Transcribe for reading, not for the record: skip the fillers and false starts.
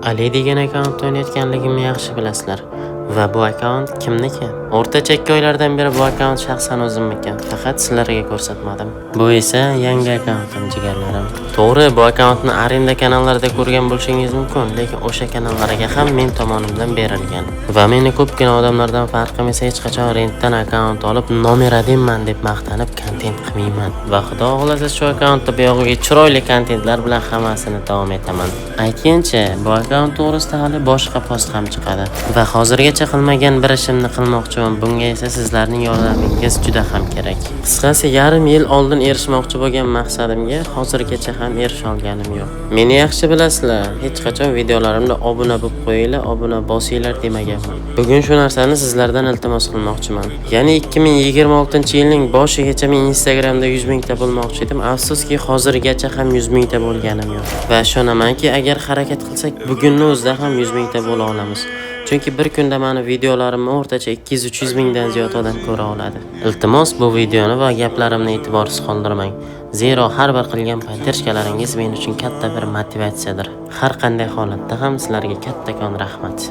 Ali degan akkauntda o'ynayotganligimni yaxshi bilasizlar. Va bu akkaunt kimniki? O'rtacha 2 oylardan beri bu akkaunt shaxsan o'zimniki. Faqat sizlarga ko'rsatmadim. Bu esa yangi akkauntim jigarlarim. To'g'ri, bu akkauntni arenda kanallarida ko'rgan bo'lishingiz mumkin, lekin o'sha kanallarga ham men tomonimdan berilgan. Va meni ko'pgina odamlardan farqim esa hech qachon rentdan akkaunt olib nomeradimman deb maqtanib kontent qilmayman. Va xudo xohlasa shu akkauntda buyog'iga chiroyli kontentlar bilan hammasini davom etaman. Aytgancha, bu akkaunt to'g'risida hali boshqa post ham chiqadi. Va hozirgacha qilmagan bir ishimni qilmoqchiman. Bunga esa sizlarning yordamingiz juda ham kerak. Qisqasi, yarim yil oldin erishmoqchi bo'lgan maqsadimga hozirgacha ham erisha olganim yo'q. Meni yaxshi bilasizlar. Hech qachon videolarimda obuna bo'lib qo'yinglar, obuna bosinglar demaganman. Bugun shu narsani sizlardan iltimos qilmoqchiman. Ya'ni 2026-yilning boshigacha men Instagramda 100 mingta bo'lmoqchi edim. Afsuski, hozirgacha ham 100 mingta bo'lganim yo'q. Va ishonamanki, agar harakat qilsak, bugunning o'zida ham 100 mingta bo'la olamiz. Chunki bir kunda meni videolarimni o'rtacha 200-300 mingdan ziyod odam ko'ra oladi. Iltimos, bu videoni va gaplarimni e'tiborsiz qoldirmang. Zero har bir qilgan poddershkalaringiz men uchun katta bir motivatsiyadir. Har qanday holatda ham sizlarga kattakon rahmat.